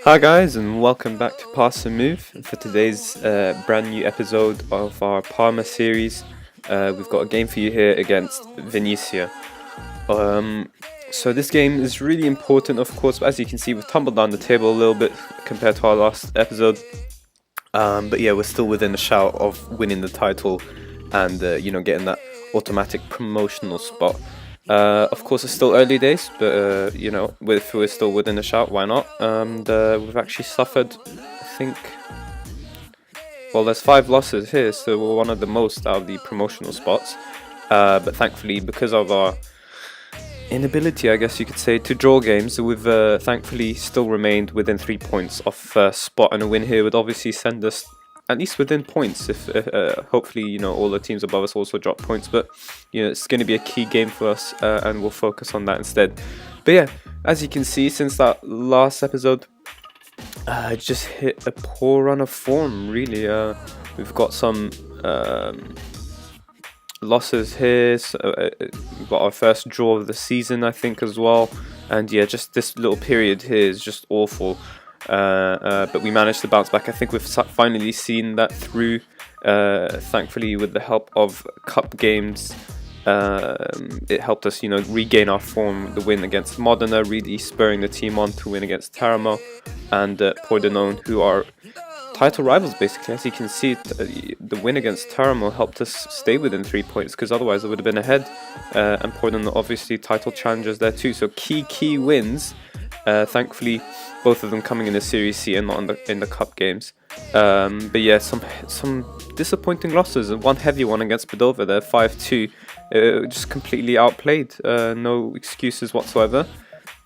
Hi guys, and welcome back to Pass and Move. For today's brand new episode of our Parma series, we've got a game for you here against Venezia. So this game is really important, of course, but as you can see, we've tumbled down the table a little bit compared to our last episode. But yeah, we're still within a shout of winning the title and getting that automatic promotional spot. Of course, it's still early days, but if we're still within a shout, why not? And we've actually suffered, I think. Well, there's 5 losses here, so we're one of the most out of the promotional spots. But thankfully, because of our inability, I guess you could say, to draw games, we've thankfully still remained within 3 points of first spot, and a win here would obviously send us at least within points. If hopefully all the teams above us also drop points, but it's going to be a key game for us, and we'll focus on that instead. But yeah, as you can see, since that last episode, just hit a poor run of form. Really, we've got some losses here. So, we've got our first draw of the season, I think, as well. And yeah, just this little period here is just awful. But we managed to bounce back. I think we've finally seen that through, thankfully, with the help of cup games. It helped us, regain our form. The win against Modena really spurring the team on to win against Teramo and Pordenone, who are title rivals, basically. As you can see, the win against Teramo helped us stay within 3 points, because otherwise it would have been ahead. And Pordenone, obviously, title challengers there too. So key wins. Thankfully, both of them coming in the Series C and not in the cup games. But yeah, some disappointing losses, and one heavy one against Padova there, 5-2. Just completely outplayed. No excuses whatsoever.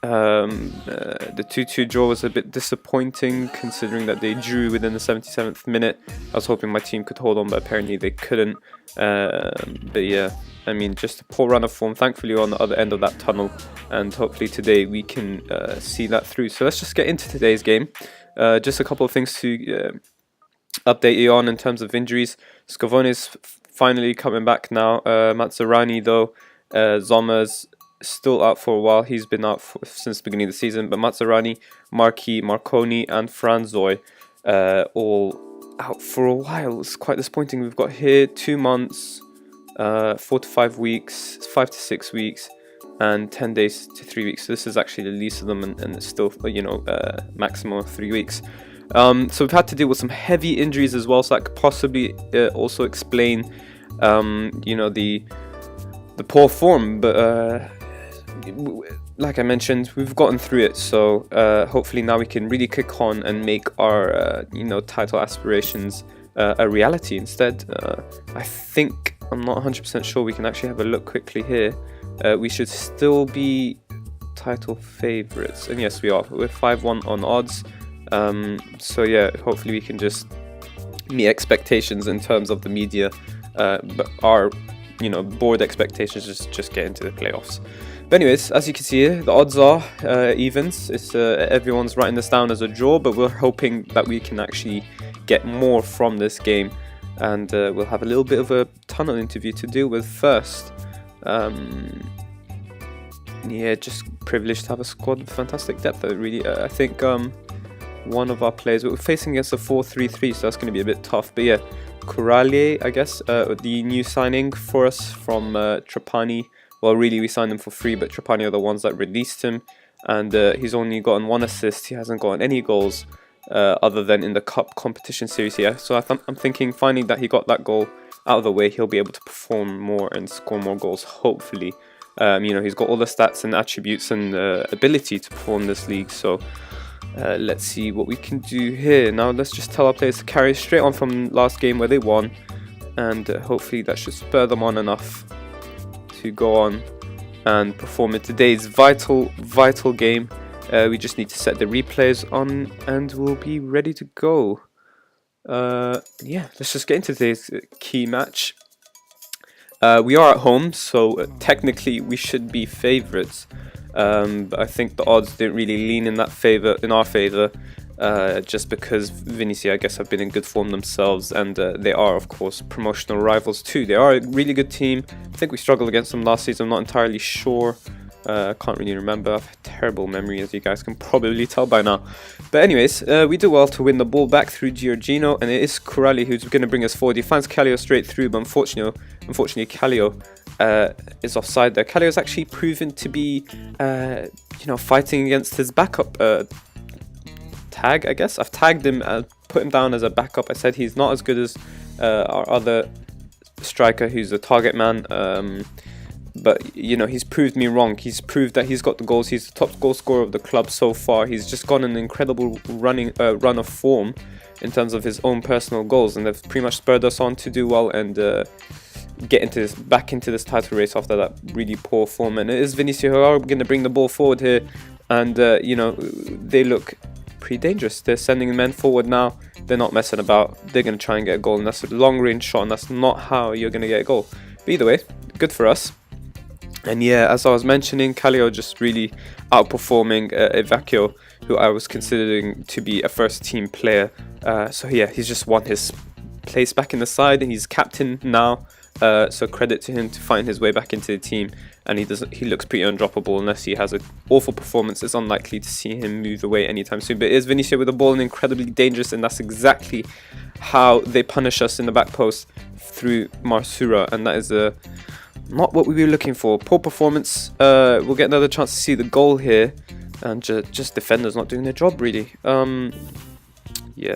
The 2-2 draw was a bit disappointing, considering that they drew within the 77th minute. I was hoping my team could hold on, but apparently they couldn't. But yeah, I mean, just a poor run of form. Thankfully, we're on the other end of that tunnel, and hopefully today we can see that through. So let's just get into today's game. Just a couple of things to update you on in terms of injuries. Scovone's finally coming back now. Mazzarani, though, Zommer's still out for a while. He's been out since the beginning of the season. But Mazzarani, Marchi, Marconi, and Franzoy all out for a while. It's quite disappointing. We've got here 2 months, 4 to 5 weeks, 5 to 6 weeks, and 10 days to 3 weeks. So this is actually the least of them, and it's still maximum of 3 weeks. So we've had to deal with some heavy injuries as well. So that could possibly also explain the poor form. But like I mentioned, we've gotten through it. So hopefully now we can really kick on and make our title aspirations a reality instead. I think, I'm not 100% sure, we can actually have a look quickly here. We should still be title favourites, and yes, we are. We're 5-1 on odds. So yeah, hopefully we can just meet expectations in terms of the media, but our board expectations is just get into the playoffs. But anyways, as you can see here, the odds are evens. It's everyone's writing this down as a draw, but we're hoping that we can actually get more from this game, and we'll have a little bit of a tunnel interview to deal with first. Yeah, just privileged to have a squad with fantastic depth. Really, I think one of our players, we're facing against a 4-3-3, so that's going to be a bit tough. But yeah, Corallier, I guess, the new signing for us from Trapani. Well, really, we signed him for free, but Trapani are the ones that released him, and he's only gotten 1 assist. He hasn't gotten any goals other than in the cup competition series here. So I'm thinking, finding that he got that goal out of the way, he'll be able to perform more and score more goals, hopefully. He's got all the stats and attributes and ability to perform this league, so let's see what we can do here. Now let's just tell our players to carry straight on from last game where they won, and hopefully that should spur them on enough to go on and perform in today's vital game. We just need to set the replays on and we'll be ready to go. Yeah, let's just get into today's key match. We are at home, so technically we should be favourites, but I think the odds didn't really lean in our favour, just because Venezia, I guess, have been in good form themselves, and they are, of course, promotional rivals too. They are a really good team. I think we struggled against them last season. I'm not entirely sure Can't really remember. I have a terrible memory, as you guys can probably tell by now. But anyways, we do well to win the ball back through Giorgino, and it is Corelli who's going to bring us forward. He finds Kallio straight through, but unfortunately Kallio is offside there. Kallio's actually proven to be, fighting against his backup tag, I guess. I've tagged him, put him down as a backup. I said he's not as good as our other striker who's a target man, but he's proved me wrong. He's proved that he's got the goals. He's the top goal scorer of the club so far. He's just got an incredible run of form in terms of his own personal goals, and they've pretty much spurred us on to do well and get back into this title race after that really poor form. And it is Vinicius who are going to bring the ball forward here, and they look pretty dangerous. They're sending men forward now. They're not messing about. They're going to try and get a goal, and that's a long range shot, and that's not how you're going to get a goal. But either way, good for us. And yeah, as I was mentioning, Kallio just really outperforming Evacchio, who I was considering to be a first team player. So yeah, he's just won his place back in the side, and he's captain now. So credit to him to find his way back into the team, and he looks pretty undroppable. Unless he has an awful performance, it's unlikely to see him move away anytime soon. But it is Vinicius with the ball and incredibly dangerous, and that's exactly how they punish us in the back post through Marsura, and that is not what we were looking for. Poor performance. We'll get another chance to see the goal here, and just defenders not doing their job really. Yeah,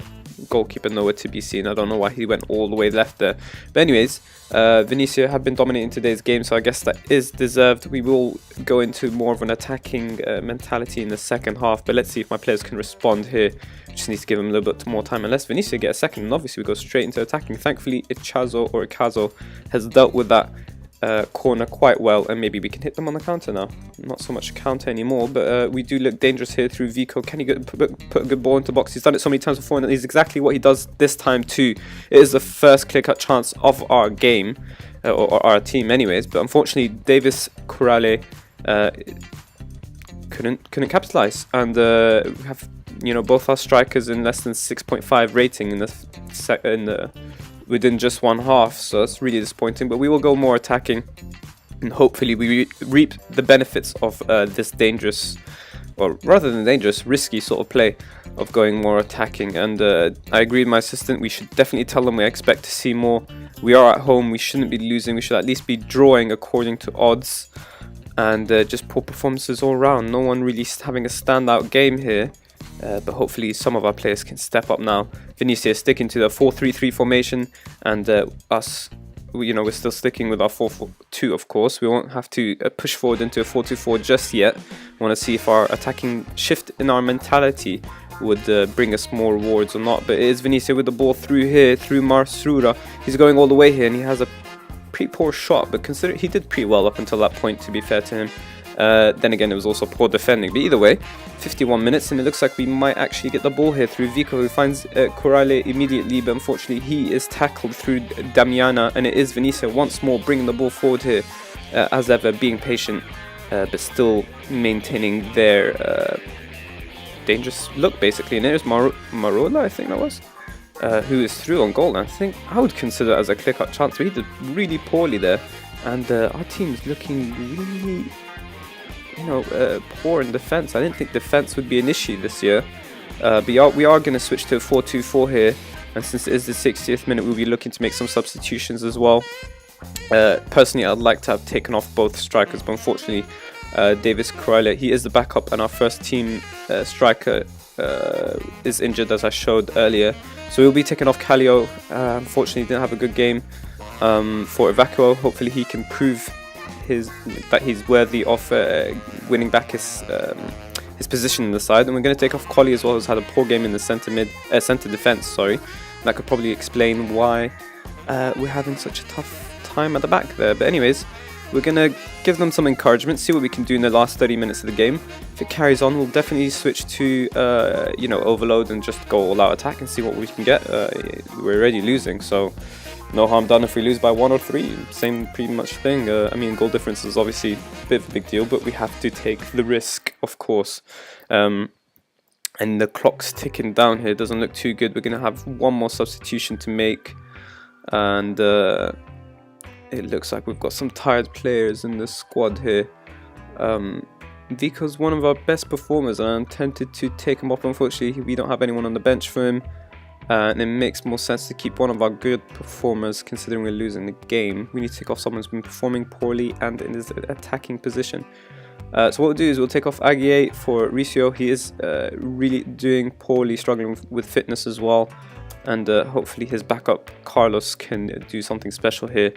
goalkeeper nowhere to be seen. I don't know why he went all the way left there. But anyways, Vinicius have been dominating today's game, so I guess that is deserved. We will go into more of an attacking mentality in the second half, but let's see if my players can respond here. Just need to give them a little bit more time. Unless Vinicius get a second, and obviously we go straight into attacking. Thankfully, Icazo has dealt with that corner quite well, and maybe we can hit them on the counter now. Not so much counter anymore, but we do look dangerous here through Vico. Can he put a good ball into the box? He's done it so many times before, and that is exactly what he does this time too. It is the first clear-cut chance of our game, or our team anyways, but unfortunately Davis Corale couldn't capitalize, and we have both our strikers in less than 6.5 rating in the within just one half, so that's really disappointing. But we will go more attacking, and hopefully we reap the benefits of this dangerous, or rather than dangerous, risky sort of play of going more attacking. And I agree with my assistant, we should definitely tell them we expect to see more. We are at home, we shouldn't be losing, we should at least be drawing according to odds. And just poor performances all around, no one really having a standout game here. But hopefully some of our players can step up now. Vinicius sticking to the 4-3-3 formation, and we're still sticking with our 4-4-2, of course. We won't have to push forward into a 4-2-4 just yet. We want to see if our attacking shift in our mentality would bring us more rewards or not. But it is Vinicius with the ball through here, through Marsura. He's going all the way here, and he has a pretty poor shot, but consider he did pretty well up until that point, to be fair to him. Then again, it was also poor defending. But either way, 51 minutes, and it looks like we might actually get the ball here through Vico, who finds Corale immediately, but unfortunately he is tackled through Damiana, and it is Vinicius once more bringing the ball forward here, as ever, being patient, but still maintaining their dangerous look, basically. And there's Marola, I think that was, who is through on goal. And I think I would consider it as a clear-cut chance. We did really poorly there, and our team's looking really poor in defense. I didn't think defense would be an issue this year, but we are going to switch to a 4-2-4 here, and since it is the 60th minute, we'll be looking to make some substitutions as well. Personally, I'd like to have taken off both strikers, but unfortunately Davis Corale, he is the backup, and our first team striker is injured, as I showed earlier, so we'll be taking off Kallio. Unfortunately, didn't have a good game for Evacchio. Hopefully he can prove that he's worthy of winning back his position in the side. And we're going to take off Colli as well, who's had a poor game in the centre defence. Sorry, that could probably explain why we're having such a tough time at the back there. But anyways, we're going to give them some encouragement, see what we can do in the last 30 minutes of the game. If it carries on, we'll definitely switch to overload and just go all out attack and see what we can get. We're already losing, so no harm done if we lose by 1 or 3. Same pretty much thing. I mean, goal difference is obviously a bit of a big deal, but we have to take the risk, of course. And the clock's ticking down here. It doesn't look too good. We're going to have one more substitution to make. And it looks like we've got some tired players in the squad here. Vico's one of our best performers, and I'm tempted to take him off. Unfortunately, we don't have anyone on the bench for him, and it makes more sense to keep one of our good performers considering we're losing the game. We need to take off someone who's been performing poorly and in his attacking position. So what we'll do is we'll take off Aguirre for Ricio. He is really doing poorly, struggling with fitness as well, and hopefully his backup Carlos can do something special here.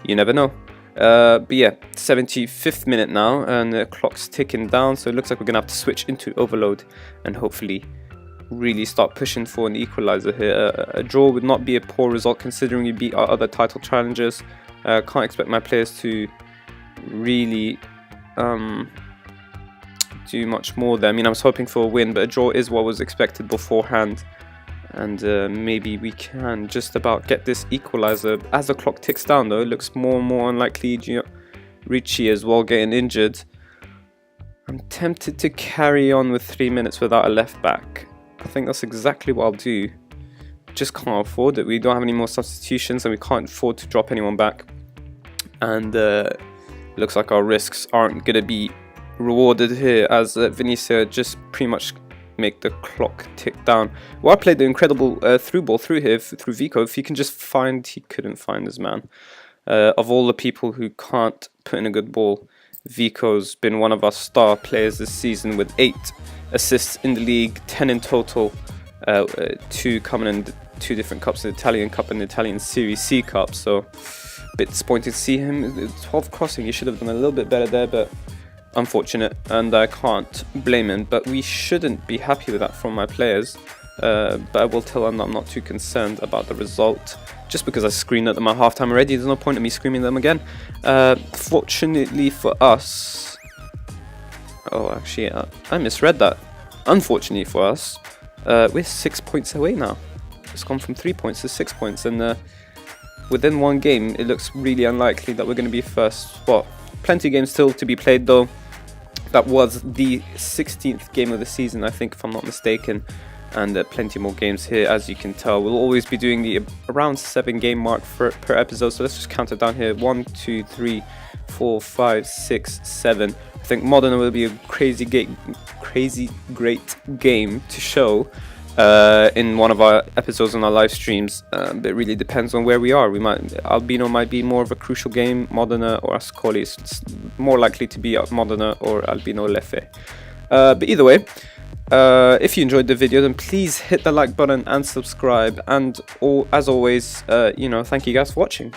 You never know. But yeah, 75th minute now, and the clock's ticking down, so it looks like we're gonna have to switch into overload and hopefully really start pushing for an equalizer here. A draw would not be a poor result considering we beat our other title challengers. Can't expect my players to really do much more there. I mean, I was hoping for a win, but a draw is what was expected beforehand, and maybe we can just about get this equalizer. As the clock ticks down though, it looks more and more unlikely. Ricci as well getting injured. I'm tempted to carry on with 3 minutes without a left back. I think that's exactly what I'll do. Just can't afford it. We don't have any more substitutions and we can't afford to drop anyone back, and looks like our risks aren't going to be rewarded here, as Vinicius just pretty much make the clock tick down. Well, I played the incredible through ball through here through Vico. If he can just find, he couldn't find his man. Of all the people who can't put in a good ball, Vico's been one of our star players this season with 8 assists in the league, 10 in total, 2 coming in 2 different cups, the Italian Cup and the Italian Serie C Cup. So a bit disappointed to see him. 12 crossing, he should have done a little bit better there, but unfortunate, and I can't blame him. But we shouldn't be happy with that from my players, but I will tell them I'm not too concerned about the result. Just because I screamed at them at halftime already, there's no point in me screaming at them again. Fortunately for us, oh actually I misread that. Unfortunately for us, we're 6 points away now. It's gone from 3 points to 6 points, and within one game it looks really unlikely that we're going to be first spot. Plenty of games still to be played though. That was the 16th game of the season, I think, if I'm not mistaken, and plenty more games here. As you can tell, we'll always be doing the around 7 game mark per episode, so let's just count it down here. 1, 2, 3, 4, 5, 6, 7. I think Modena will be a crazy great game to show in one of our episodes on our live streams. But it really depends on where we are. Albino might be more of a crucial game. Modena or Ascoli is more likely to be Modena or Albino Leffe. But either way, if you enjoyed the video, then please hit the like button and subscribe. And as always, thank you guys for watching.